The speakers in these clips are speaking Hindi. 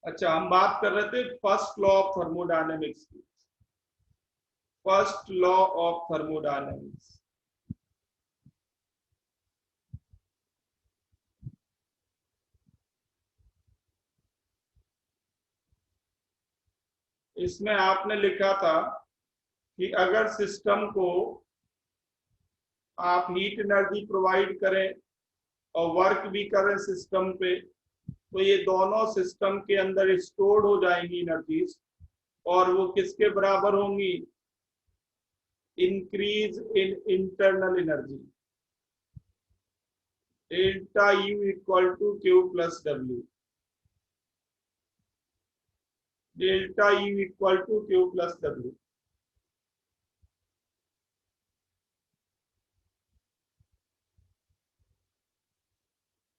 अच्छा, हम बात कर रहे थे फर्स्ट लॉ ऑफ थर्मोडायनेमिक्स की। फर्स्ट लॉ ऑफ थर्मोडायनेमिक्स, इसमें आपने लिखा था कि अगर सिस्टम को आप हीट एनर्जी प्रोवाइड करें और वर्क भी करें सिस्टम पे, तो ये दोनों सिस्टम के अंदर स्टोर्ड हो जाएंगी एनर्जीज, और वो किसके बराबर होंगी? Increase in internal energy, delta U equal to Q plus W. Delta U equal to Q plus W.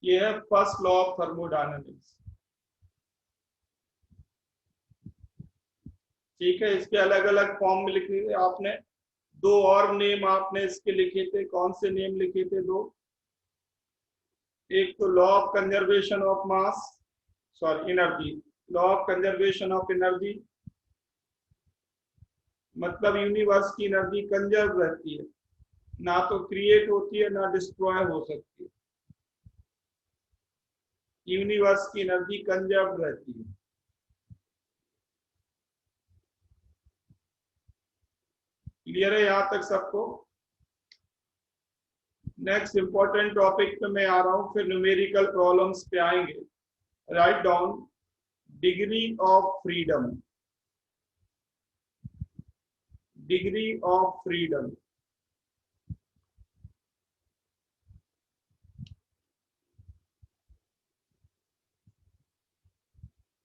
ये है फर्स्ट लॉ ऑफ थर्मोडायनेमिक्स। ठीक है, इसके अलग अलग फॉर्म में लिखे थे आपने। दो और नेम आपने इसके लिखे थे। कौन से नेम लिखे थे दो? एक तो law of conservation of mass, sorry energy. Law of conservation of energy मतलब यूनिवर्स की एनर्जी कंजर्व रहती है, ना तो क्रिएट होती है ना डिस्ट्रॉय हो सकती है। यूनिवर्स की एनर्जी कंजर्व रहती है। क्लियर है यहां तक सबको? नेक्स्ट इंपॉर्टेंट टॉपिक पे मैं आ रहा हूं, फिर न्यूमेरिकल प्रॉब्लम्स पे आएंगे। Write down degree of freedom. Degree of freedom,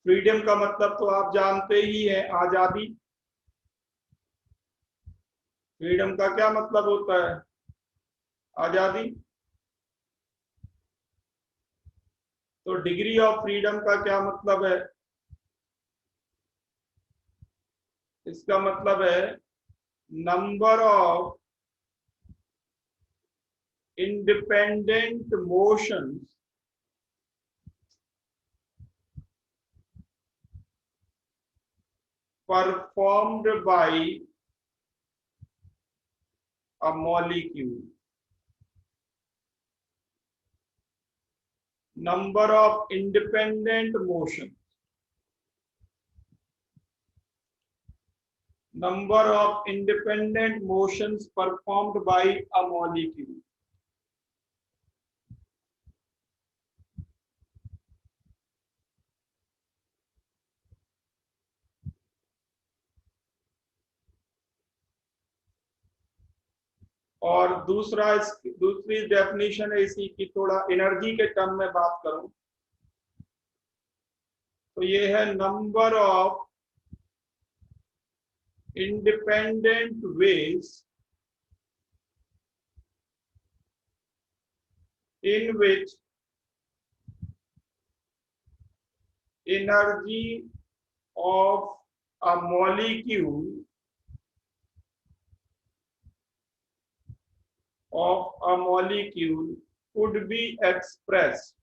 freedom का मतलब तो आप जानते ही हैं, आजादी। फ्रीडम का क्या मतलब होता है? आजादी। तो डिग्री ऑफ फ्रीडम का क्या मतलब है? इसका मतलब है number of independent motions performed by a molecule. Number of independent motions. Number of independent motions performed by a molecule. और दूसरी डेफिनेशन है इसी की, थोड़ा एनर्जी के टर्म में बात करूं तो ये है number of independent ways in which energy of a molecule could be expressed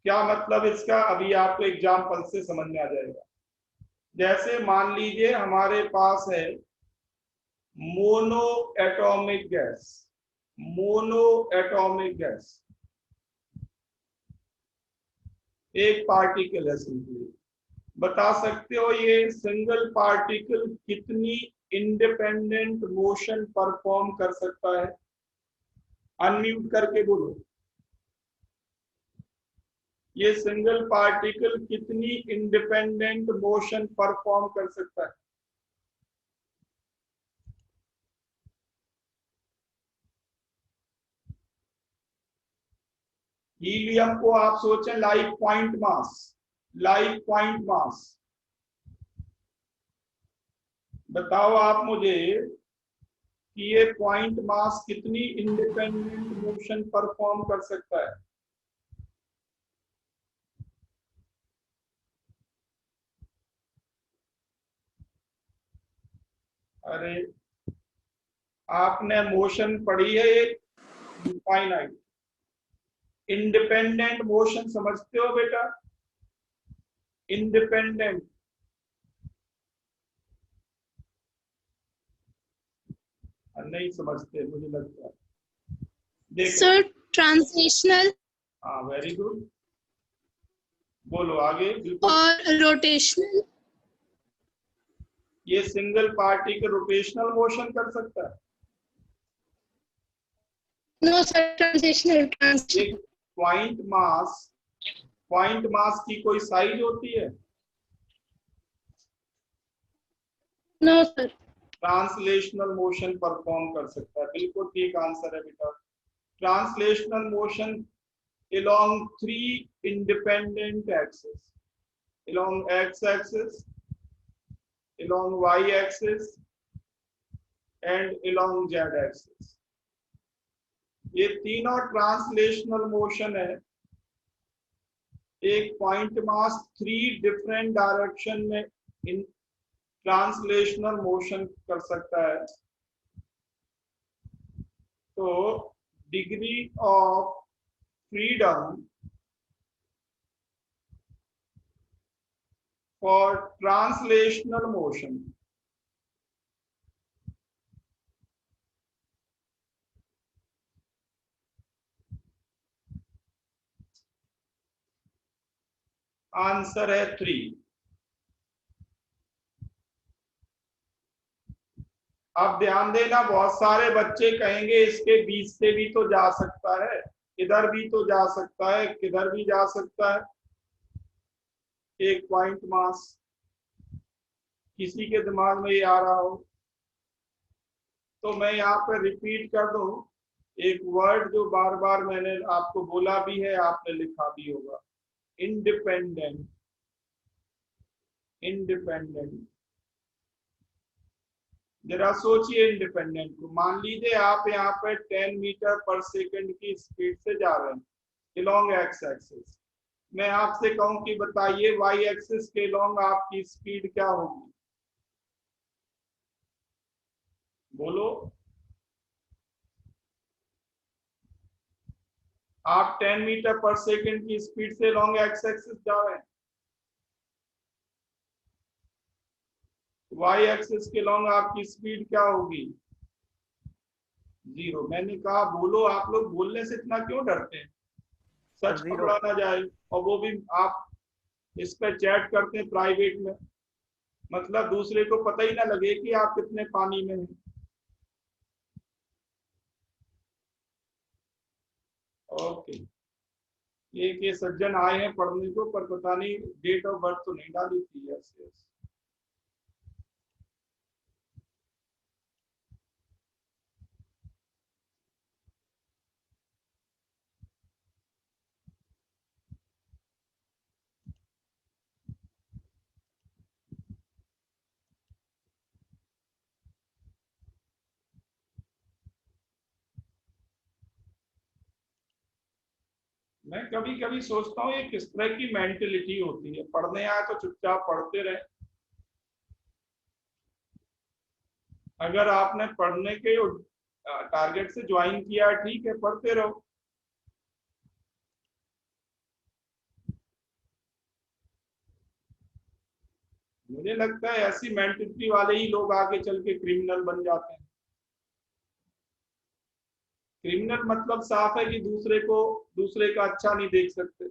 क्या मतलब इसका? अभी आपको एग्जाम्पल से समझ में आ जाएगा। जैसे मान लीजिए हमारे पास है mono atomic gas. Mono atomic gas एक पार्टिकल है सिंपली। बता सकते हो ये सिंगल पार्टिकल कितनी इंडिपेंडेंट मोशन परफॉर्म कर सकता है? अनम्यूट करके बोलो। ये सिंगल पार्टिकल कितनी इंडिपेंडेंट मोशन परफॉर्म कर सकता है? हीलियम को आप सोचें like point mass, like point mass. बताओ आप मुझे कि ये पॉइंट मास कितनी इंडिपेंडेंट मोशन परफॉर्म कर सकता है। अरे आपने मोशन पढ़ी है एक इनफाइनाइट, इंडिपेंडेंट मोशन समझते हो बेटा? इंडिपेंडेंट नहीं समझते मुझे लगता है। देखो सर ट्रांसलेशनल हाँ वेरी गुड, बोलो आगे। बिल्कुल और रोटेशनल। ये सिंगल पार्टी के रोटेशनल मोशन कर सकता है। No sir translational. एक पॉइंट मास की कोई साइज होती है? No sir. Translational motion perform कर सकता है, बिल्कुल ठीक आंसर है बेटा। Translational motion along three independent axes, along x-axis, along y-axis and along z-axis। ये तीनों ट्रांसलेशनल मोशन है। एक पॉइंट मास 3 डिफरेंट डायरेक्शन में इन ट्रांसलेशनल मोशन कर सकता है। तो degree of freedom for translational motion answer है 3। अब ध्यान देना, बहुत सारे बच्चे कहेंगे इसके बीच से भी तो जा सकता है, इधर भी तो जा सकता है, किधर भी जा सकता है एक पॉइंट मास। किसी के दिमाग में ये आ रहा हो तो मैं यहाँ पर रिपीट कर दूं एक वर्ड जो बार बार मैंने आपको बोला भी है, आपने लिखा भी होगा, इंडिपेंडेंट। इंडिपेंडेंट जरा सोचिए इंडिपेंडेंट को। मान लीजिए आप यहाँ पर 10 मीटर पर सेकंड की स्पीड से जा रहे हैं along एक्स एक्सिस। मैं आपसे कहूं कि बताइए वाई एक्सिस के along आपकी स्पीड क्या होगी? बोलो। आप 10 मीटर पर सेकंड की स्पीड से along एक्स एक्सिस जा रहे हैं, वाई एक्सिस के along आपकी स्पीड क्या होगी? 0। मैंने कहा बोलो, आप लोग बोलने से इतना क्यों डरते हैं? सच पकड़ा ना जाए। और वो भी आप इस पर चैट करते हैं प्राइवेट में, मतलब दूसरे को पता ही ना लगे कि आप कितने पानी में हैं। ओके, ये सज्जन आए हैं पढ़ने को, पर पता नहीं डेट ऑफ बर्थ तो नहीं डाली थी। Yes yes. मैं कभी कभी सोचता हूँ ये किस तरह की मेंटेलिटी होती है, पढ़ने आए तो चुपचाप पढ़ते रहे। अगर आपने पढ़ने के टारगेट से ज्वाइन किया ठीक है, पढ़ते रहो। मुझे लगता है ऐसी मेंटेलिटी वाले ही लोग आगे चल के क्रिमिनल बन जाते हैं। क्रिमिनल मतलब साफ है कि दूसरे का अच्छा नहीं देख सकते।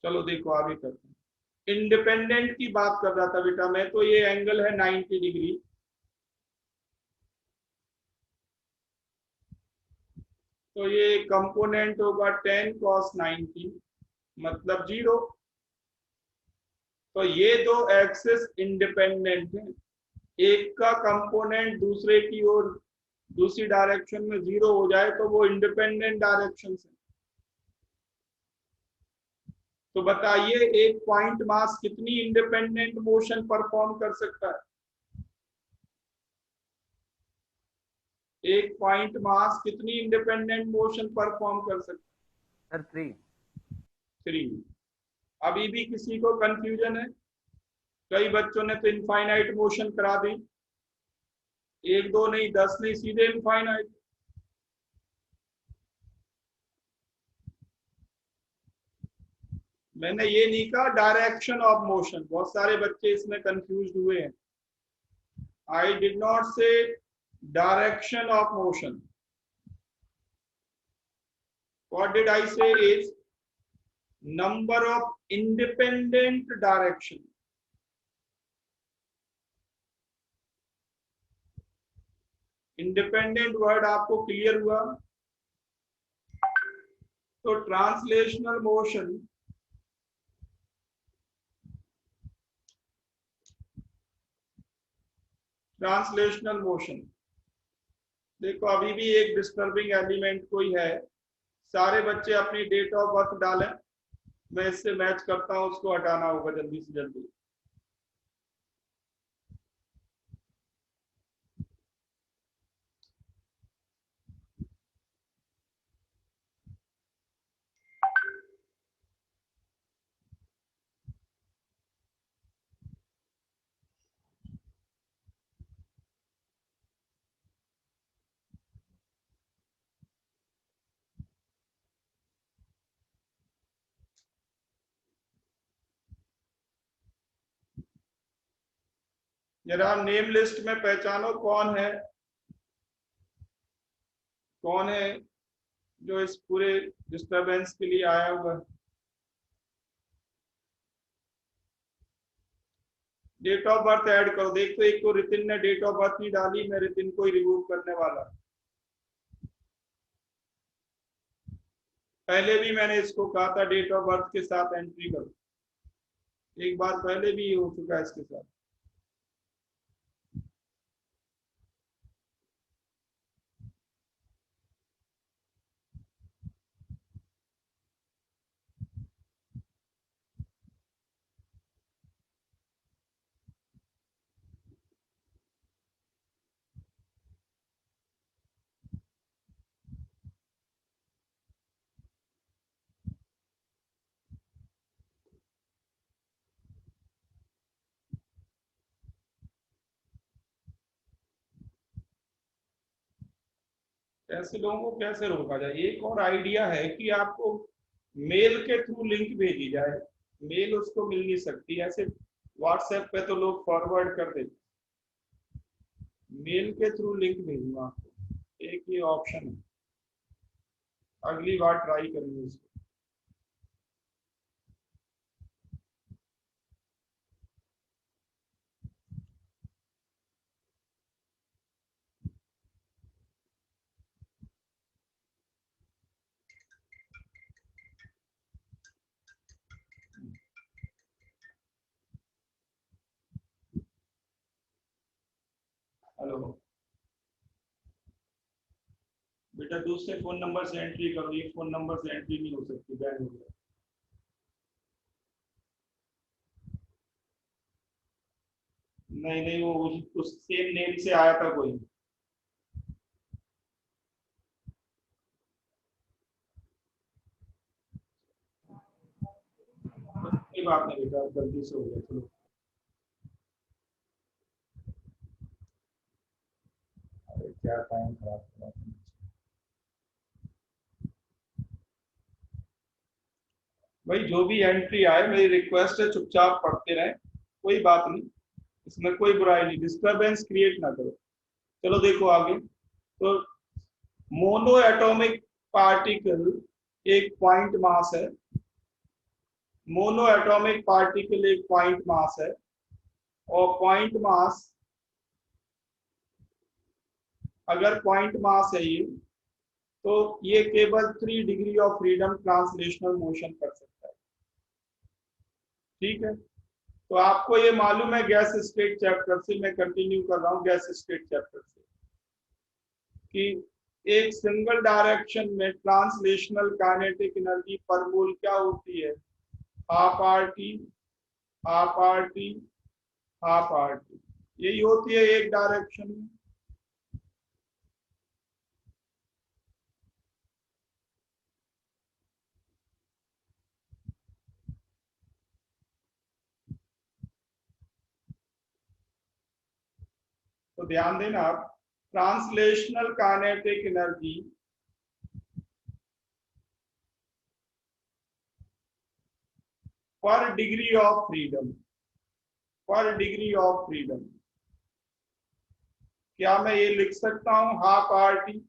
चलो देखो आगे करते हैं। इंडिपेंडेंट की बात कर रहा था बेटा मैं, तो ये एंगल है 90 डिग्री। तो ये कंपोनेंट होगा 10 cos 90 मतलब 0। तो ये दो एक्सिस इंडिपेंडेंट हैं, एक का कंपोनेंट दूसरे की ओर दूसरी डायरेक्शन में 0 हो जाए तो वो इंडिपेंडेंट डायरेक्शन है। तो बताइए एक पॉइंट मास कितनी इंडिपेंडेंट मोशन परफॉर्म कर सकता है? एक पॉइंट मास कितनी इंडिपेंडेंट मोशन परफॉर्म कर सकता सर 3। 3। अभी भी किसी को कंफ्यूजन है? कई बच्चों ने तो इनफाइनाइट मोशन करा दी, 1 2 नहीं 10 नहीं, सीधे इनफाइनाइट। मैंने ये नहीं कहा डायरेक्शन ऑफ मोशन, बहुत सारे बच्चे इसमें कंफ्यूज हुए हैं। I did not say direction of motion, what did I say is number of independent direction. Independent word आपको क्लियर हुआ? तो ट्रांसलेशनल मोशन देखो अभी भी एक डिस्टर्बिंग एलिमेंट कोई है। सारे बच्चे अपनी डेट ऑफ बर्थ डालें, मैं इससे मैच करता हूं, उसको हटाना होगा जल्दी से जल्दी। जरा नेम लिस्ट में पहचानो कौन है, कौन है जो इस पूरे डिस्टरबेंस के लिए आया हुआ है। डेट ऑफ बर्थ ऐड करो। देखो एक तो रितिन ने डेट ऑफ बर्थ नहीं डाली, मैं रितिन को ही रिमूव करने वाला। पहले भी मैंने इसको कहा था डेट ऑफ बर्थ के साथ एंट्री करो, एक बार पहले भी हो चुका है इसके साथ। ऐसे लोगों को कैसे रोका जाए? एक और आइडिया है कि आपको मेल के थ्रू लिंक भेजी जाए, मेल उसको मिल नहीं सकती, ऐसे व्हाट्सएप पे तो लोग फॉरवर्ड कर देते, मेल के थ्रू लिंक भेजूंगा आपको, एक ये ऑप्शन है, अगली बार ट्राई करेंगे इसको। हेलो बेटा, दूसरे फोन नंबर से एंट्री करो, ये फोन नंबर से एंट्री नहीं हो सकती, बैन हो गया। नहीं नहीं, वो उस सेम नेम से आया था कोई। कोई बात नहीं बेटा, गलती से हो गया, चलो। अरे क्या टाइम खराब करा तुमने। भाई जो भी एंट्री आए, मेरी रिक्वेस्ट है चुपचाप पढ़ते रहे, कोई बात नहीं, इसमें कोई बुराई नहीं, डिस्टरबेंस क्रिएट ना करो। चलो देखो आगे। तो मोनो एटॉमिक पार्टिकल एक पॉइंट मास है, मोनो एटॉमिक पार्टिकल एक पॉइंट मास है, और पॉइंट मास, अगर पॉइंट मास है ये, तो ये केवल 3 degree of freedom translational motion कर सकता है। ठीक है, तो आपको ये मालूम है गैस स्टेट चैप्टर से, मैं कंटिन्यू कर रहा हूँ गैस स्टेट चैप्टर से। कि एक सिंगल डायरेक्शन में ट्रांसलेशनल काइनेटिक एनर्जी पर मोल क्या होती है? Half R T, half R T, half R T, यही होती है एक डायरेक्शन में। तो ध्यान देना आप, ट्रांसलेशनल काइनेटिक एनर्जी पर डिग्री ऑफ फ्रीडम, पर डिग्री ऑफ फ्रीडम, क्या मैं ये लिख सकता हूं हाफ आर टी?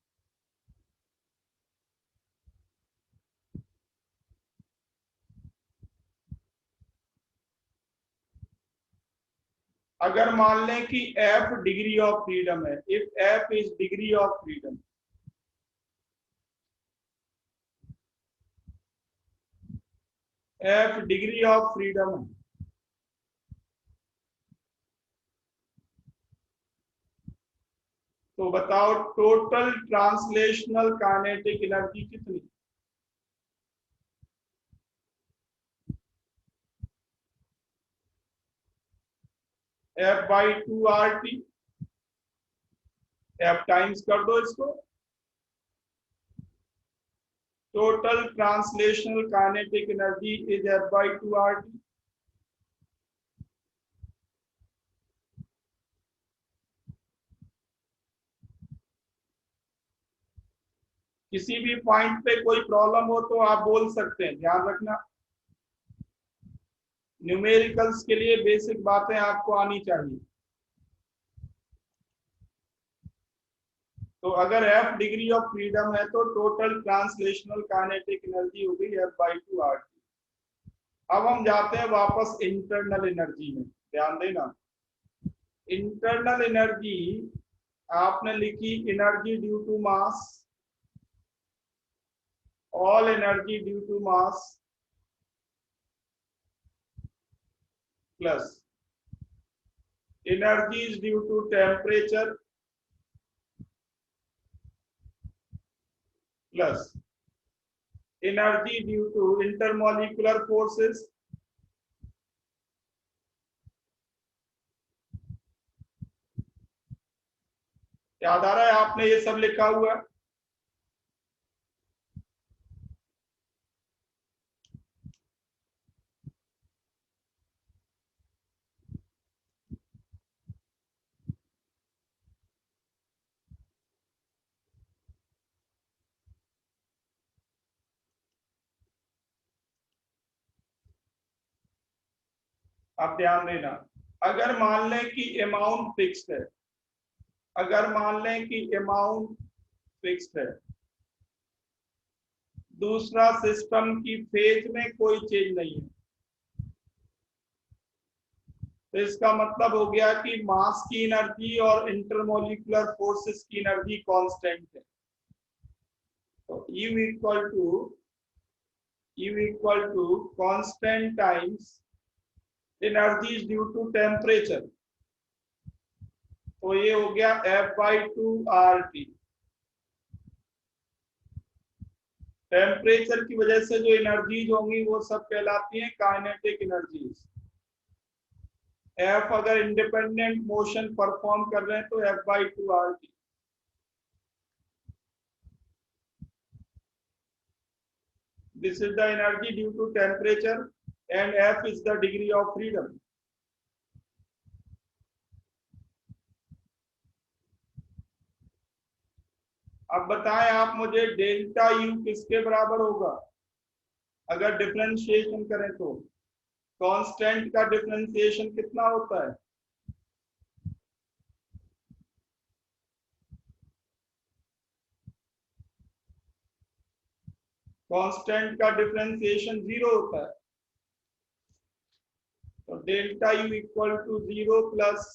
अगर मान लें कि एफ डिग्री ऑफ फ्रीडम है, if F is degree of freedom, F degree of freedom है, तो बताओ टोटल ट्रांसलेशनल काइनेटिक एनर्जी कितनी? F by two R T, F times कर दो इसको, total translational kinetic energy is F by two R T. किसी भी पॉइंट पे कोई प्रॉब्लम हो तो आप बोल सकते हैं, ध्यान रखना न्यूमेरिकल्स के लिए बेसिक बातें आपको आनी चाहिए। तो अगर एफ डिग्री ऑफ फ्रीडम है तो टोटल ट्रांसलेशनल काइनेटिक एनर्जी हो गई F by two R T. अब हम जाते हैं वापस इंटरनल एनर्जी में, ध्यान देना इंटरनल एनर्जी आपने लिखी energy due to mass, all energy due to mass plus energies due to temperature plus energy due to intermolecular forces याद आ रहा है आपने ये सब लिखा हुआ है? आप ध्यान देना, अगर मान लें कि अमाउंट फिक्स्ड है, अगर मान लें कि अमाउंट फिक्स्ड है, दूसरा सिस्टम की फेज में कोई चेंज नहीं है, तो इसका मतलब हो गया कि मास की एनर्जी और इंटरमोलिकुलर फोर्सेस की एनर्जी कांस्टेंट है। तो U equal to constant times energy due to temperature, तो ये हो गया F by two R T. Temperature की वजह से जो एनर्जीज होंगी वो सब कहलाती हैं काइनेटिक एनर्जीज। एफ अगर इंडिपेंडेंट मोशन परफॉर्म कर रहे हैं तो F by two R T. This is the energy due to temperature and F is the degree of freedom. अब बताएं आप मुझे डेल्टा यू किसके बराबर होगा अगर डिफरेंशिएशन करें तो? कांस्टेंट का डिफरेंशिएशन कितना होता है? कांस्टेंट का डिफरेंशिएशन जीरो होता है, तो delta U equal to zero plus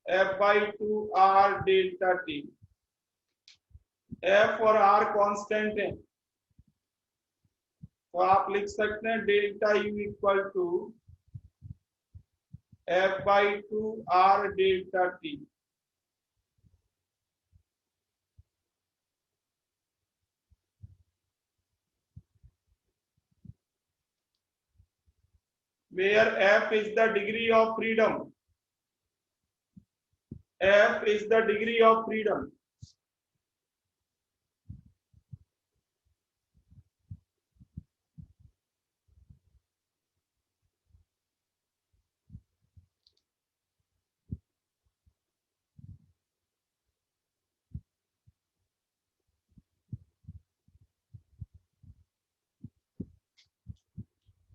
F by two R delta T. F और आर कांस्टेंट है, तो आप लिख सकते हैं delta U equal to F by two R delta T. where f is the degree of freedom. F is the degree of freedom.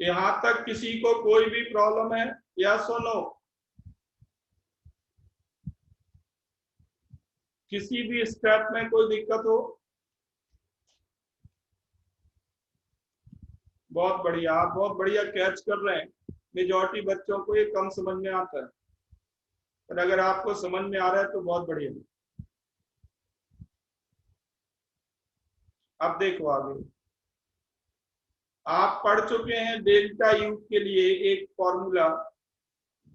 यहां तक किसी को कोई भी प्रॉब्लम है या सुनो? किसी भी स्टेप में कोई दिक्कत हो? बहुत बढ़िया, आप बहुत बढ़िया कैच कर रहे हैं। मेजॉरिटी बच्चों को ये कम समझ में आता है, पर अगर आपको समझ में आ रहा है तो बहुत बढ़िया। अब देखो आगे, आप पढ़ चुके हैं डेल्टा यू के लिए एक formula,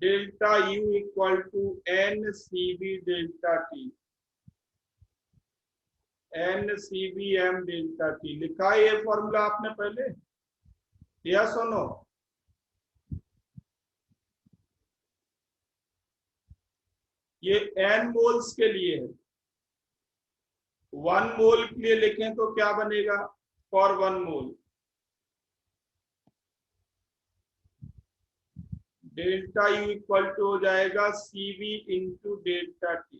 delta U equal to N C B delta T, N C B M delta T. लिखा है ये फॉर्मूला आपने पहले या सुनो? ये एन मोल्स के लिए है। 1 मोल के लिए लिखें तो क्या बनेगा? For 1 mole delta U equal to हो जाएगा सीवी इंटू डेल्टा टी।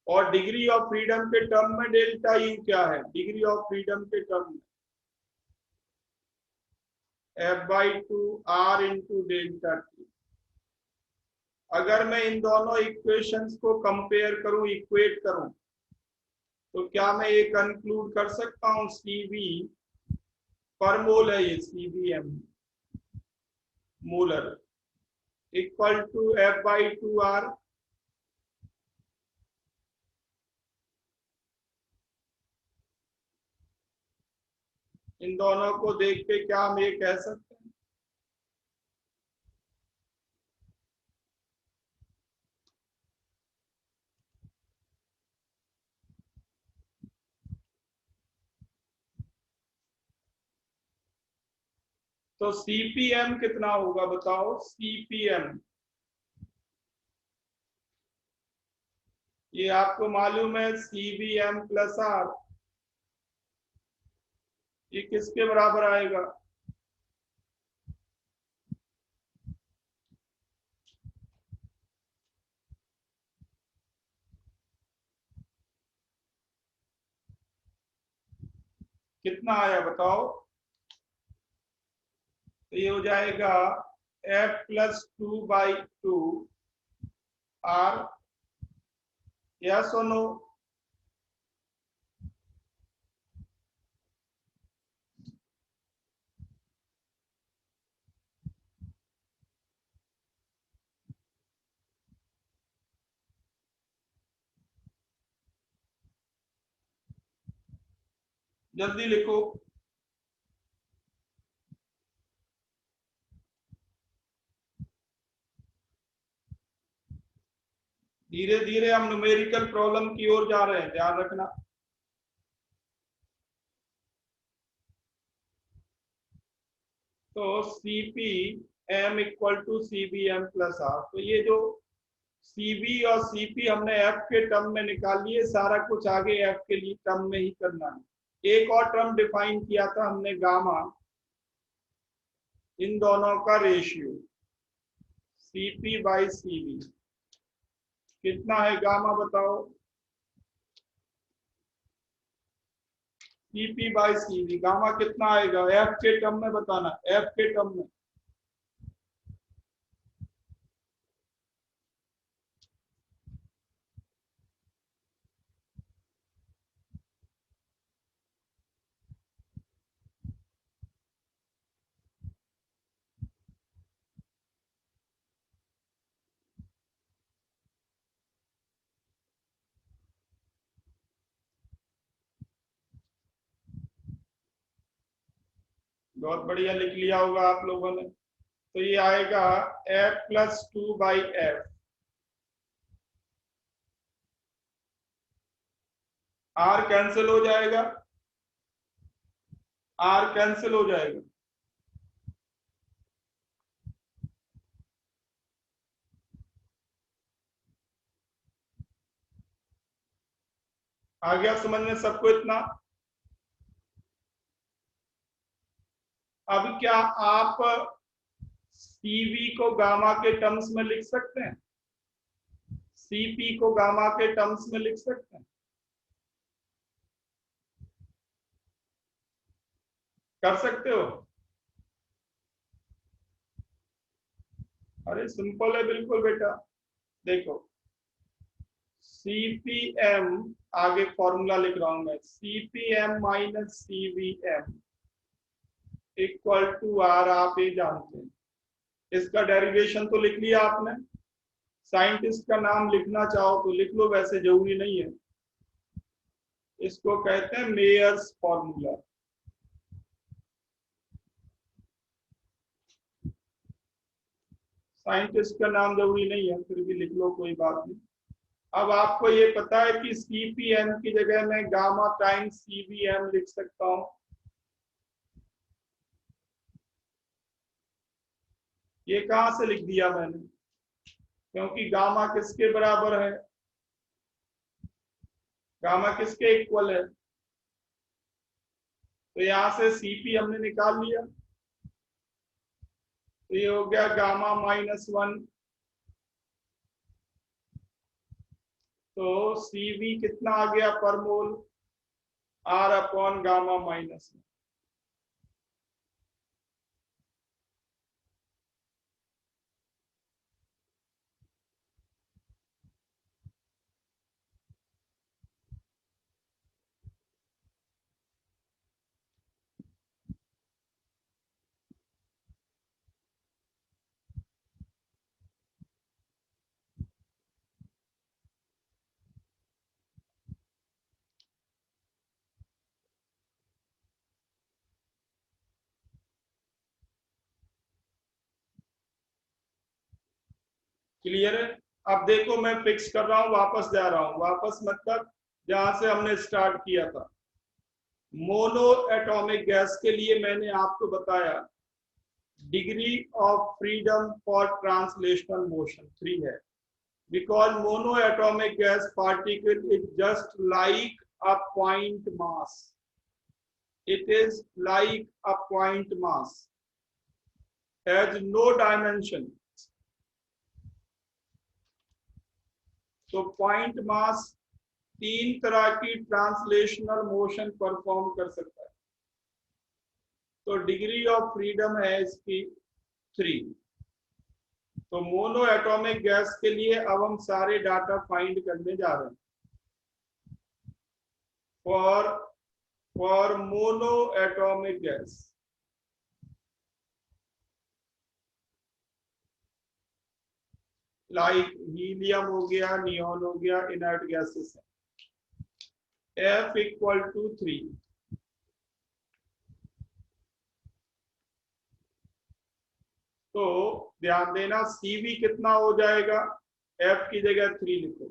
और डिग्री ऑफ फ्रीडम के टर्म में डेल्टा यू क्या है? डिग्री ऑफ फ्रीडम के टर्म में F/2 R into delta T. अगर मैं इन दोनों इक्वेशंस को कंपेयर करूं, इक्वेट करूं, तो क्या मैं ये कंक्लूड कर सकता हूं सीवी पर मोल है, ये CBM molar equal to F/2 R। इन दोनों को देख के क्या हम ये कह सकते हैं? तो सीपीएम कितना होगा बताओ? सीपीएम ये आपको मालूम है, सीबीएम प्लस आर, ये किसके बराबर आएगा? कितना आया बताओ? तो ये हो जाएगा F+2/2 R। या सुनो? जल्दी लिखो। धीरे धीरे हम न्यूमेरिकल प्रॉब्लम की ओर जा रहे हैं, ध्यान रखना। तो CP M equal to CBM plus R. तो ये जो सीबी और सीपी हमने एफ के टर्म में निकाल लिए, सारा कुछ आगे एफ के लिए टर्म में ही करना है। एक और टर्म डिफाइन किया था हमने, गामा, इन दोनों का रेशियो सीपी बाई सीबी कितना है गामा बताओ? सीपी बाई सीबी गामा कितना आएगा? एफ के टर्म में बताना, एफ के टर्म में। बहुत बढ़िया लिख लिया होगा आप लोगों ने। तो ये आएगा F+2/F। R कैंसिल हो जाएगा, आर कैंसिल हो जाएगा। आ गया समझ में सबको इतना? अब क्या आप सीवी को गामा के टर्म्स में लिख सकते हैं? सीपी को गामा के टर्म्स में लिख सकते हैं? कर सकते हो? अरे सिंपल है बिल्कुल बेटा। देखो सीपीएम, आगे फॉर्मूला लिख रहा हूं मैं, CPM minus CVM equal to R, आप ये जानते हैं। इसका डेरिवेशन तो लिख लिया आपने। साइंटिस्ट का नाम लिखना चाहो तो लिख लो, वैसे जरूरी नहीं है। इसको कहते हैं मेयर्स फॉर्मूला। साइंटिस्ट का नाम जरूरी नहीं है, फिर भी लिख लो, कोई बात नहीं। अब आपको ये पता है कि सीपीएम की जगह मैं गामा टाइम्स सीवीएम लिख सकता हूं। ये कहां से लिख दिया मैंने? क्योंकि गामा किसके बराबर है? गामा किसके इक्वल है? तो यहां से सीपी हमने निकाल लिया, तो ये हो गया गामा -1। तो सीवी कितना आ गया per mole? R upon gamma -1। Clear है? अब देखो मैं फिक्स कर रहा हूं, वापस जा रहा हूं, वापस मतलब जहां से हमने स्टार्ट किया था। मोनो एटॉमिक गैस के लिए मैंने आपको बताया degree of freedom for translational motion 3 है, because monoatomic gas particle is just like a point mass. It is like a point mass, has no dimension. तो पॉइंट मास 3 तरह की ट्रांसलेशनल मोशन परफॉर्म कर सकता है। तो डिग्री ऑफ फ्रीडम है इसकी 3। तो मोनो एटॉमिक गैस के लिए अब हम सारे डाटा फाइंड करने जा रहे हैं। For mono atomic gas, like helium हो गया, नियोन हो गया, इनर्ट गैसेस है, F इक्वल टू 3। तो ध्यान देना CV कितना हो जाएगा? F की जगह 3 लिखो,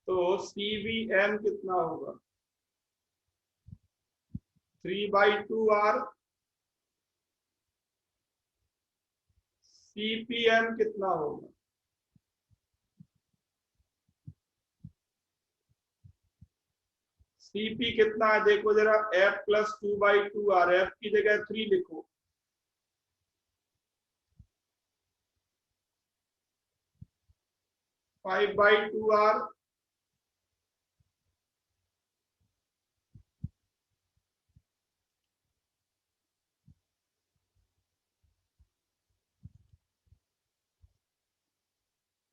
तो CVM कितना होगा? 3/2R। CPM कितना होगा? CP कितना है देखो जरा, F प्लस 2/2R। F की जगह 3 लिखो, 5/2R।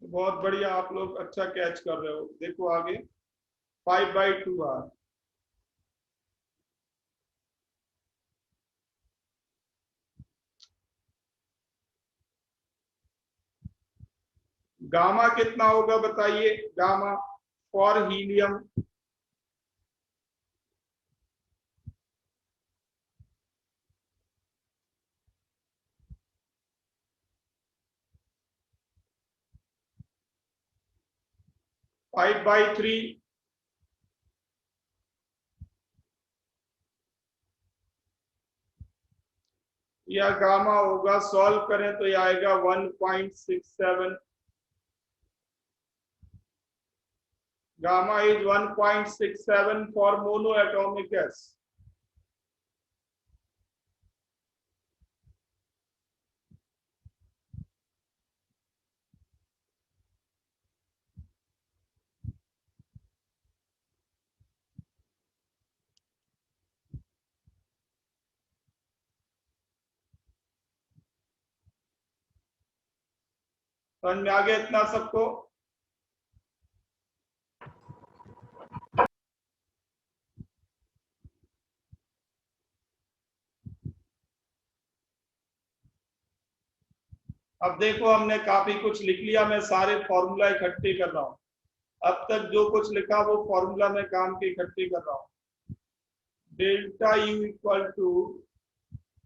बहुत बढ़िया, आप लोग अच्छा कैच कर रहे हो। देखो आगे 5/2R। गामा कितना होगा बताइए? Gamma for helium 5/3। या गामा होगा, सॉल्व करें तो ये आएगा 1.67। Gamma is 1.67 for monoatomic gas. समझ में आ गया इतना सबको? अब देखो हमने काफी कुछ लिख लिया, मैं सारे फॉर्मूला इकट्ठे कर रहा हूँ। अब तक जो कुछ लिखा वो फॉर्मूला में काम के इकट्ठे कर रहा हूँ। Delta U equal to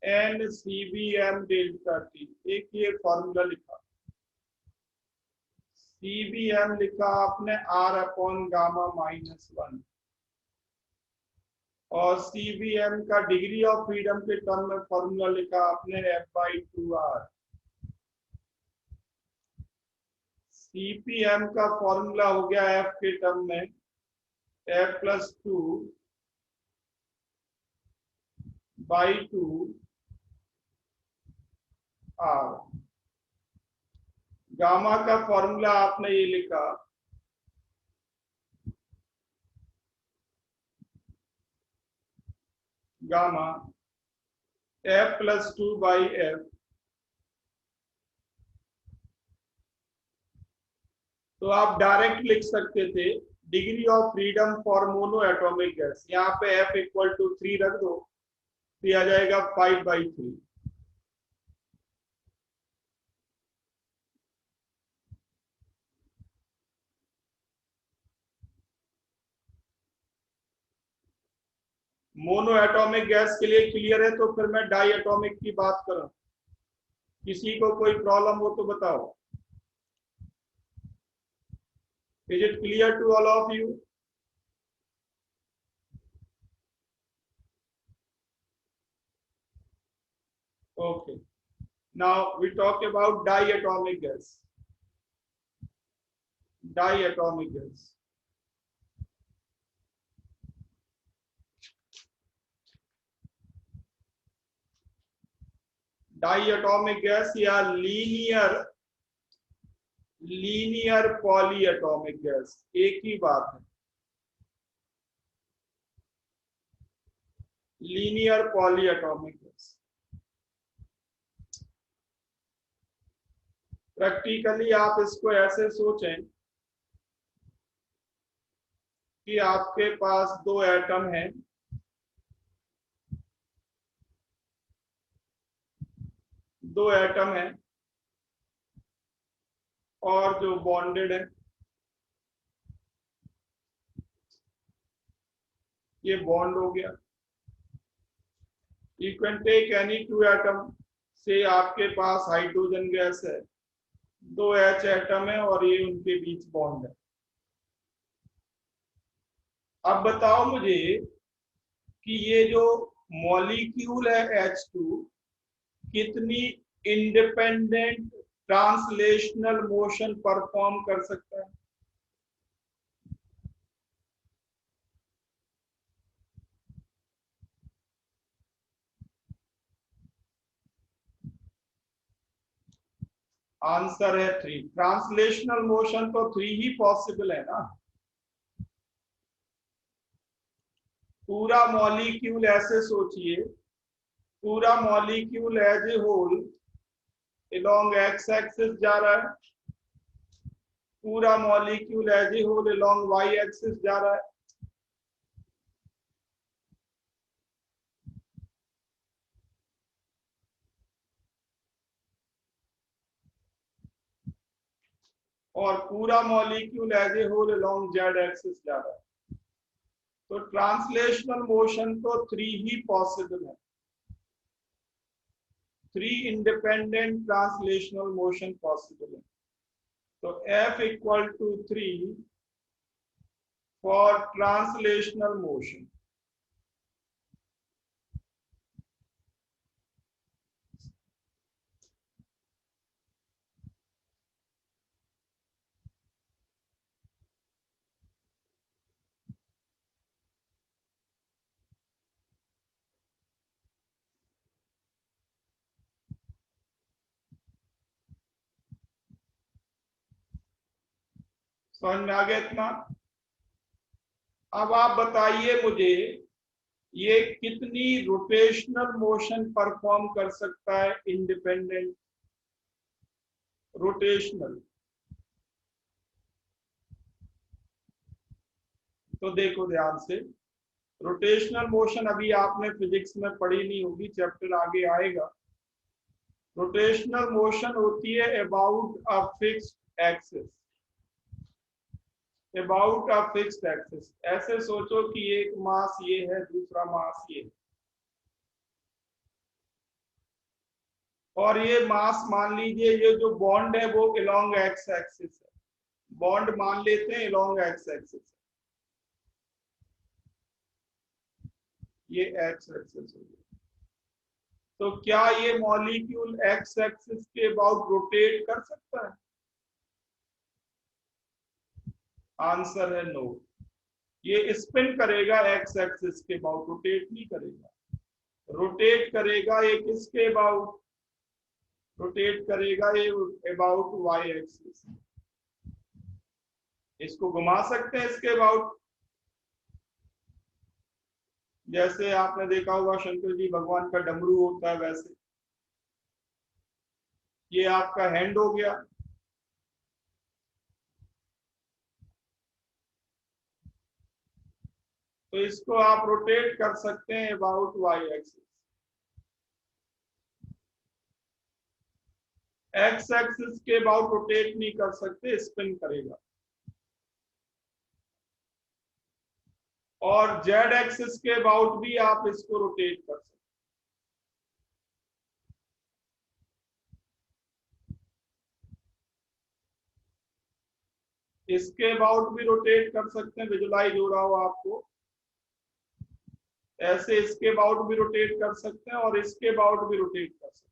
N C B M delta T, एक ये फॉर्मूला लिखा। सी बी एम लिखा आपने आर अपॉन गामा -1, और सी बी एम का डिग्री ऑफ फ्रीडम के टर्म में फॉर्मूला लिखा आपने F/2R। सीपीएम का फॉर्मूला हो गया F के टर्म में F+2/2 R। गामा का फॉर्मूला आपने ये लिखा गामा F+2/F। तो आप डायरेक्ट लिख सकते थे degree of freedom for mono atomic gas, यहाँ पे F इक्वल टू 3 रख दो, दिया जाएगा 5/3। मोनो एटॉमिक गैस के लिए क्लियर है, तो फिर मैं डाई एटॉमिक की बात करूं। किसी को कोई प्रॉब्लम हो तो बताओ। Is it clear to all of you? Okay. Now we talk about diatomic gas. Diatomic gas. Diatomic gas या लीनियर पॉलीएटॉमिक गैस, एक ही बात है। Linear polyatomic gas. प्रैक्टिकली आप इसको ऐसे सोचें कि आपके पास दो एटम हैं, और जो बॉन्डेड है, ये बॉन्ड हो गया। You can take any two atom से, आपके पास हाइड्रोजन गैस है, दो H एटम है और ये उनके बीच बॉन्ड है। अब बताओ मुझे कि ये जो मॉलिक्यूल है H2 कितनी इंडिपेंडेंट ट्रांसलेशनल मोशन परफॉर्म कर सकता है? आंसर है 3। ट्रांसलेशनल मोशन तो 3 ही पॉसिबल है ना। पूरा मॉलिक्यूल ऐसे सोचिए, पूरा molecule as a whole along X axis जा रहा है, पूरा molecule as a whole along Y axis जा रहा है। और पूरा molecule as a whole along Z axis जा रहा है। तो ट्रांसलेशनल मोशन तो 3 ही पॉसिबल है, 3 इंडिपेंडेंट ट्रांसलेशनल मोशन पॉसिबल है। तो F equal to 3 for translational motion. समझ में आ गया इतना? अब आप बताइए मुझे, ये कितनी रोटेशनल मोशन परफॉर्म कर सकता है इंडिपेंडेंट? रोटेशनल, तो देखो ध्यान से, रोटेशनल मोशन अभी आपने फिजिक्स में पढ़ी नहीं होगी, चैप्टर आगे आएगा। रोटेशनल मोशन होती है about a fixed axis, about a fixed axis. ऐसे सोचो कि एक मास ये है, दूसरा मास ये है, और ये मास मान लीजिए ये जो बॉन्ड है वो अलोंग एक्स एक्सिस है, बॉन्ड मान लेते हैं अलोंग एक्स एक्सिस, ये एक्स एक्सिस हो गया। तो क्या ये मॉलिक्यूल एक्स एक्सिस के अबाउट रोटेट कर सकता है? आंसर है नो। ये स्पिन करेगा एक्स एक्सिस के अबाउट, रोटेट नहीं करेगा। रोटेट करेगा ये किसके अबाउट? रोटेट करेगा ये अबाउट वाई एक्सिस। इसको घुमा सकते हैं इसके अबाउट, जैसे आपने देखा होगा शंकर जी भगवान का डमरू होता है वैसे। ये आपका हैंड हो गया, तो इसको आप रोटेट कर सकते हैं about Y axis. X axis के अबाउट रोटेट नहीं कर सकते, स्पिन करेगा। और जेड एक्सिस के अबाउट भी आप इसको रोटेट कर सकते हैं। इसके अबाउट भी रोटेट कर सकते हैं, विजुलाइज हो रहा हो आपको। ऐसे इसके अबाउट भी रोटेट कर सकते हैं और इसके अबाउट भी रोटेट कर सकते हैं।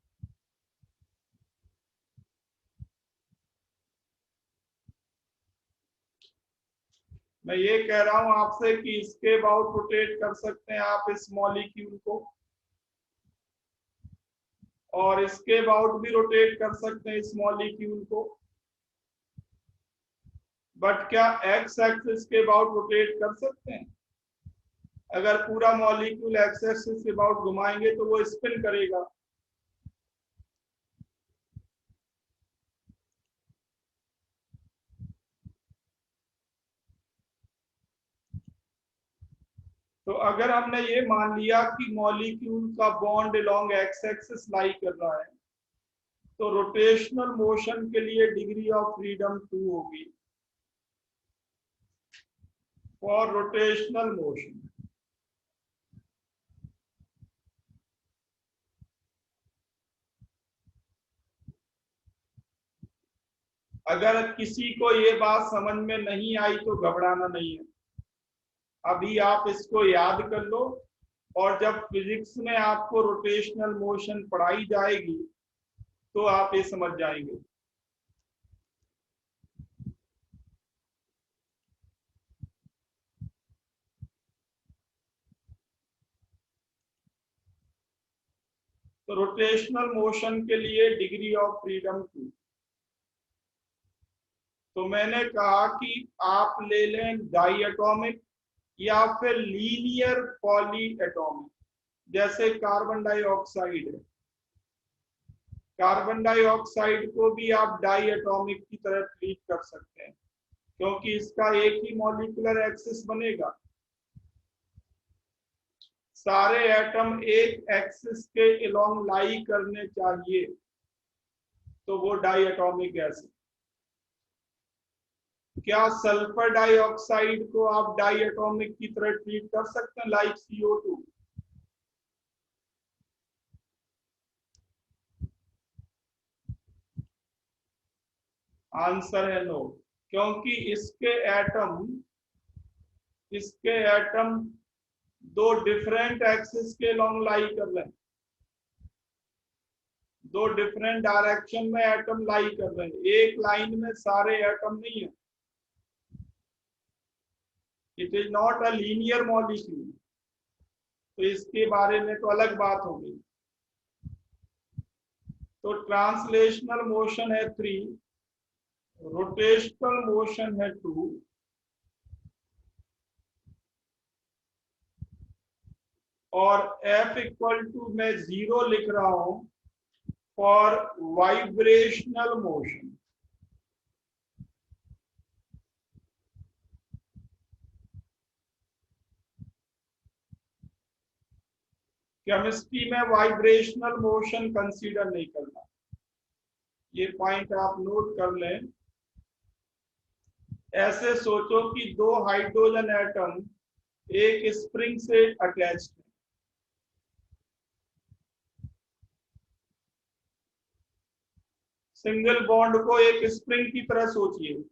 मैं ये कह रहा हूं आपसे कि इसके अबाउट रोटेट कर सकते हैं आप इस मॉलिक्यूल को, और इसके अबाउट भी रोटेट कर सकते हैं इस मॉलिक्यूल को। बट क्या एक्स एक्सिस के अबाउट रोटेट कर सकते हैं? अगर पूरा मॉलिक्यूल एक्स एक्सिस के अबाउट घुमाएंगे तो वो स्पिन करेगा। तो अगर हमने ये मान लिया कि मॉलिक्यूल का बॉन्ड अलोंग एक्स एक्सिस लाई कर रहा है, तो रोटेशनल मोशन के लिए डिग्री ऑफ फ्रीडम 2 होगी फॉर रोटेशनल मोशन। अगर किसी को ये बात समझ में नहीं आई तो घबराना नहीं है, अभी आप इसको याद कर लो, और जब फिजिक्स में आपको रोटेशनल मोशन पढ़ाई जाएगी तो आप ये समझ जाएंगे। तो रोटेशनल मोशन के लिए डिग्री ऑफ फ्रीडम 2। तो मैंने कहा कि आप ले लें डाई एटॉमिक या फिर लीनियर पॉली एटॉमिक। जैसे कार्बन डाइऑक्साइड है, कार्बन डाइऑक्साइड को भी आप डाई एटॉमिक की तरह ट्रीट कर सकते हैं, क्योंकि इसका एक ही मॉलिक्यूलर एक्सिस बनेगा। सारे एटम एक एक्सिस के अलोंग लाई करने चाहिए, तो वो डाई एटॉमिक गैस है। क्या सल्फर डाइऑक्साइड को आप डाई एटॉमिक की तरह ट्रीट कर सकते हैं, लाइक CO2? आंसर है नो, क्योंकि इसके एटम दो डिफरेंट एक्सिस के लॉन्ग लाई कर रहे हैं, दो डिफरेंट डायरेक्शन में एटम लाई कर रहे हैं, एक लाइन में सारे एटम नहीं है। It is not a linear molecule, तो इसके बारे में तो अलग बात हो गई। तो ट्रांसलेशनल मोशन है 3, रोटेशनल मोशन है 2, और F इक्वल टू मैं 0 लिख रहा हूं फॉर वाइब्रेशनल मोशन। केमिस्ट्री में वाइब्रेशनल मोशन कंसीडर नहीं करना, ये पॉइंट आप नोट कर लें। ऐसे सोचो कि दो हाइड्रोजन एटम एक स्प्रिंग से अटैच्ड है। सिंगल बॉन्ड को एक स्प्रिंग की तरह सोचिए,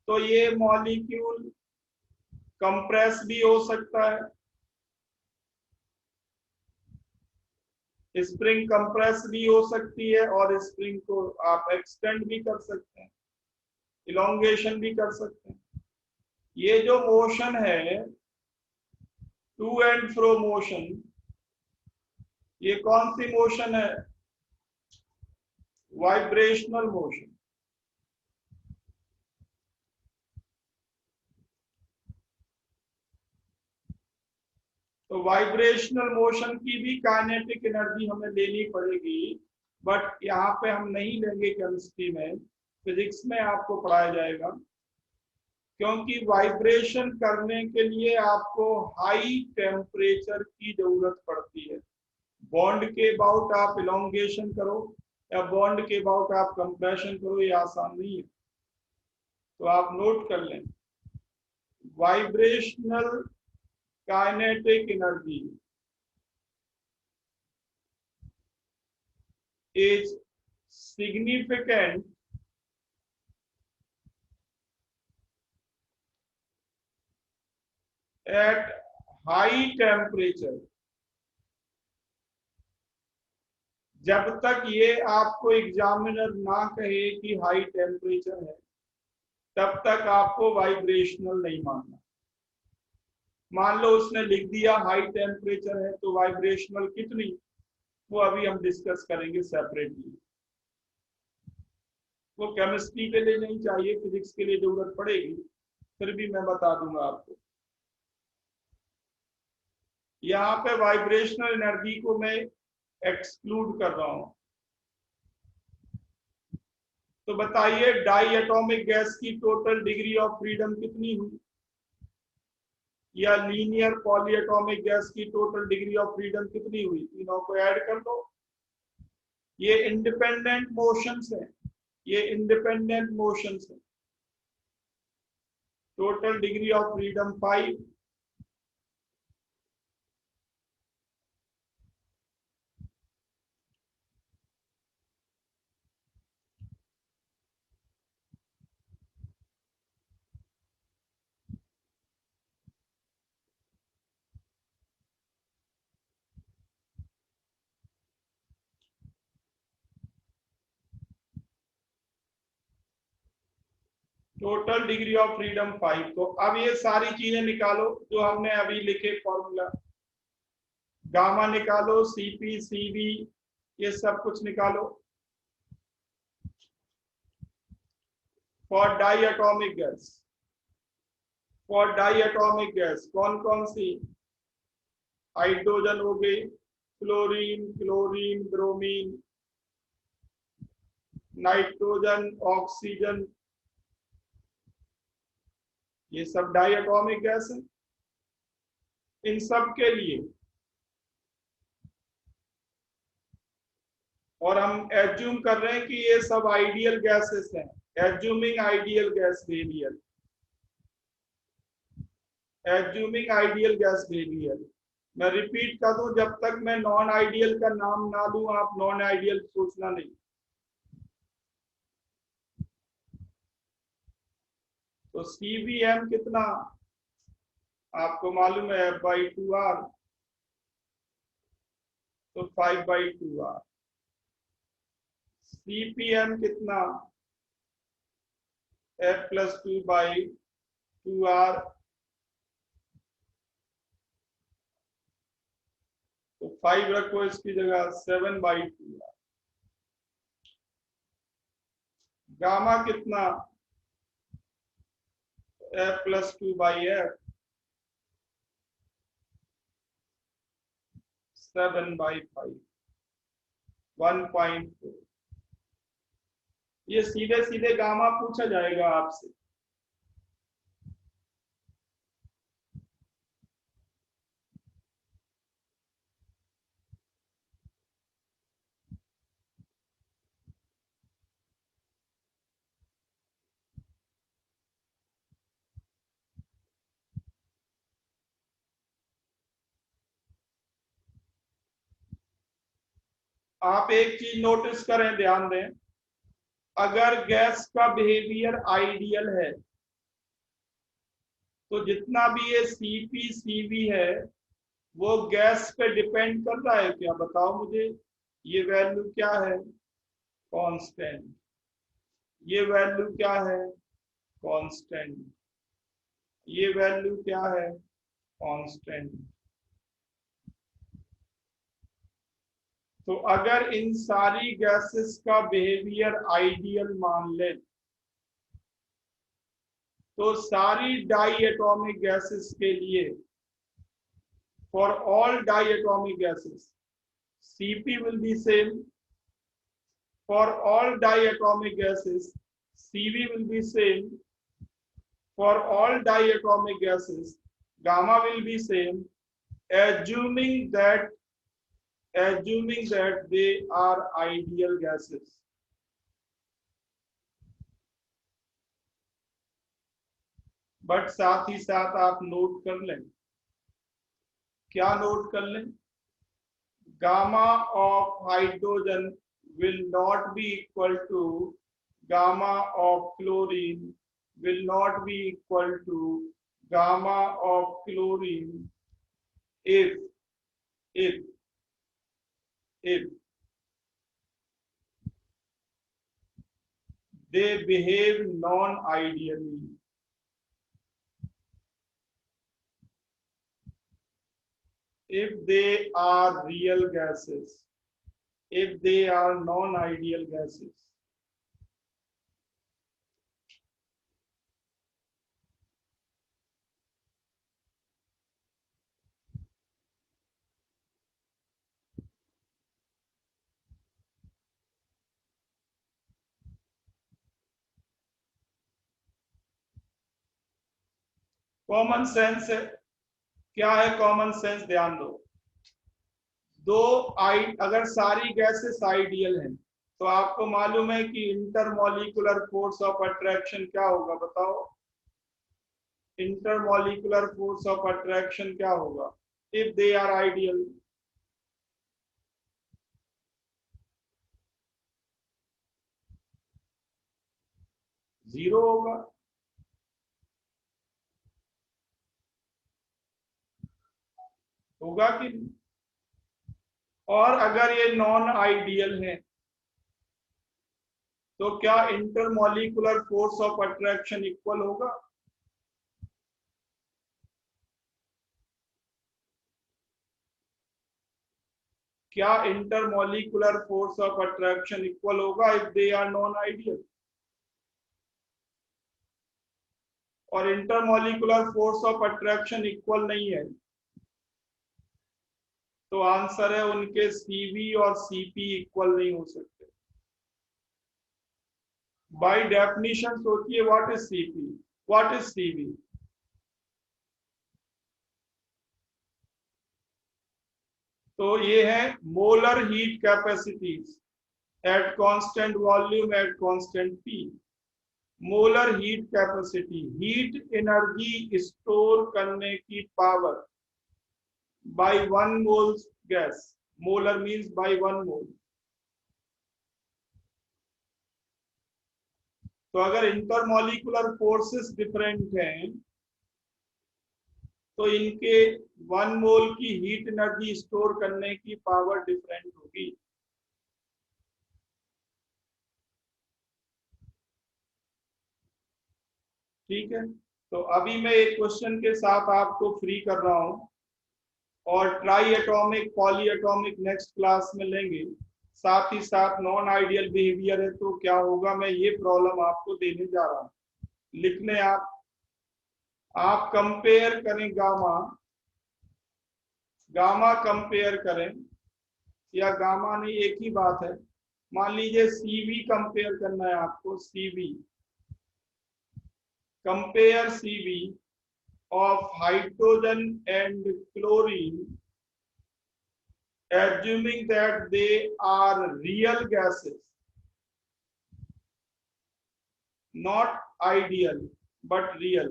तो ये मॉलिक्यूल कंप्रेस भी हो सकता है, स्प्रिंग कंप्रेस भी हो सकती है, और स्प्रिंग को आप एक्सटेंड भी कर सकते हैं, इलोंगेशन भी कर सकते हैं। ये जो मोशन है टू एंड फ्रो मोशन, ये कौन सी मोशन है? Vibrational motion. तो वाइब्रेशनल मोशन की भी काइनेटिक एनर्जी हमें लेनी पड़ेगी, बट यहाँ पे हम नहीं लेंगे, केमिस्ट्री में, फिजिक्स में आपको पढ़ाया जाएगा। क्योंकि वाइब्रेशन करने के लिए आपको हाई टेम्परेचर की जरूरत पड़ती है। बॉन्ड के अबाउट आप इलोंगेशन करो या बॉन्ड के अबाउट आप कंप्रेशन करो, ये आसान नहीं है। तो आप नोट कर लें, vibrational kinetic energy is significant at high temperature। जब तक ये आपको एग्जामिनर ना कहे कि हाई टेम्परेचर है, तब तक आपको वाइब्रेशनल नहीं मानना। मान लो उसने लिख दिया हाई टेम्परेचर है, तो वाइब्रेशनल कितनी, वो अभी हम डिस्कस करेंगे सेपरेटली। वो केमिस्ट्री के लिए नहीं चाहिए, फिजिक्स के लिए जरूरत पड़ेगी, फिर भी मैं बता दूंगा आपको। यहाँ पे वाइब्रेशनल एनर्जी को मैं एक्सक्लूड कर रहा हूं। तो बताइए डाई एटॉमिक गैस की टोटल डिग्री ऑफ फ्रीडम कितनी हुई, या लीनियर पॉली एटॉमिक गैस की टोटल डिग्री ऑफ फ्रीडम कितनी हुई? तीनों को ऐड कर दो। ये इंडिपेंडेंट मोशंस हैं, ये इंडिपेंडेंट मोशंस हैं। Total degree of freedom 5, total degree of freedom 5। तो अब ये सारी चीजें निकालो जो हमने अभी लिखे फॉर्मूला, गामा निकालो, सीपी, सीबी, ये सब कुछ निकालो। For diatomic gas, for diatomic gas कौन कौन सी? हाइड्रोजन हो गई, chlorine, chlorine, bromine, nitrogen, oxygen, ये सब डाई एटॉमिक गैस है। इन सब के लिए, और हम एज्यूम कर रहे हैं कि ये सब आइडियल गैसेस हैं, assuming ideal gas burial, assuming ideal gas burial. मैं रिपीट कर दूं, जब तक मैं नॉन आइडियल का नाम ना दूं, आप नॉन आइडियल सोचना नहीं। तो CVM कितना आपको मालूम है, F/2R, तो 5/2R। CPM कितना, F+2/2R, तो 5 रखो इसकी जगह, 7/2R। गामा कितना, F+2/F 7/5 1.4। ये सीधे सीधे गामा पूछा जाएगा आपसे। आप एक चीज नोटिस करें, ध्यान दें, अगर गैस का बिहेवियर आइडियल है तो जितना भी ये Cp Cv है वो गैस पे डिपेंड कर रहा है क्या, बताओ मुझे। ये वैल्यू क्या है, कांस्टेंट। ये वैल्यू क्या है, कांस्टेंट। ये वैल्यू क्या है, कांस्टेंट। तो अगर इन सारी गैसेस का बिहेवियर आइडियल मान लें तो सारी डाई एटॉमिक गैसेस के लिए, for all diatomic gases Cp will be same, for all diatomic gases Cv will be same, for all diatomic gases gamma will be same, assuming that they are ideal gases। But साथ ही साथ आप नोट कर लें, क्या नोट कर लें, gamma of hydrogen will not be equal to gamma of chlorine, will not be equal to gamma of chlorine if they behave non-ideally। If they are real gases, if they are non-ideal gases। Common sense है, क्या है कॉमन सेंस, ध्यान दो। अगर सारी गैसेस आइडियल हैं तो आपको मालूम है कि इंटरमॉलिक्यूलर फोर्स ऑफ अट्रैक्शन क्या होगा, बताओ। इंटरमॉलिक्यूलर फोर्स ऑफ अट्रैक्शन क्या होगा if they are ideal, zero होगा। होगा कि नहीं? और अगर ये नॉन आइडियल है तो क्या intermolecular force of attraction equal होगा? क्या intermolecular force of attraction equal होगा if they are non ideal? और intermolecular force of attraction equal नहीं है तो आंसर है उनके Cv और Cp इक्वल नहीं हो सकते। बाय डेफिनेशन सोचिए, what is Cp, what is Cv? तो ये है molar heat capacities at constant volume at constant P। Molar heat capacity, heat energy store करने की power bye 1 mole gas. Molar means by 1 मोल। तो अगर इंटरमॉलिक्यूलर फोर्सेस डिफरेंट हैं तो इनके 1 मोल की हीट एनर्जी स्टोर करने की पावर डिफरेंट होगी। ठीक है, तो अभी मैं एक क्वेश्चन के साथ आपको फ्री कर रहा हूं और try atomic poly atomic next class में लेंगे। साथ ही साथ नॉन आइडियल बिहेवियर है, तो क्या होगा, मैं ये प्रॉब्लम आपको देने जा रहा हूं। लिखने आप कंपेयर करें गामा, गामा कंपेयर करें, या गामा नहीं, एक ही बात है। मान लीजिए सीवी कंपेयर करना है आपको, CV compare CV of hydrogen and chlorine assuming that they are real gases, not ideal but real।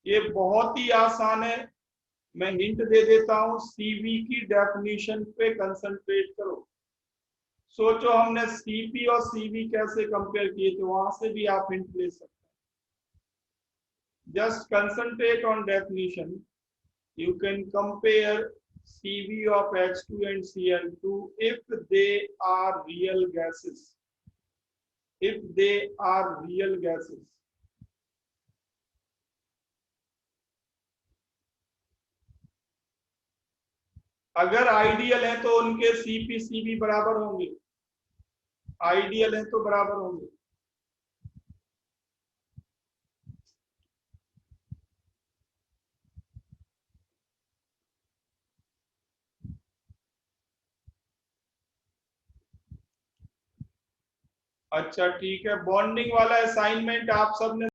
ये बहुत ही आसान है, मैं हिंट दे देता हूं, सीवी की डेफिनेशन पे कंसंट्रेट करो। सोचो हमने सीपी और सीवी कैसे कंपेयर किए, तो वहां से भी आप हिंट ले सकते हैं। Just concentrate on definition, you can compare CV of H2 and Cl2 if they are real gases, if they are real gases। अगर आइडियल है तो उनके CP CV बराबर होंगे, आइडियल है तो बराबर होंगे। अच्छा ठीक है, बॉन्डिंग वाला असाइनमेंट आप सबने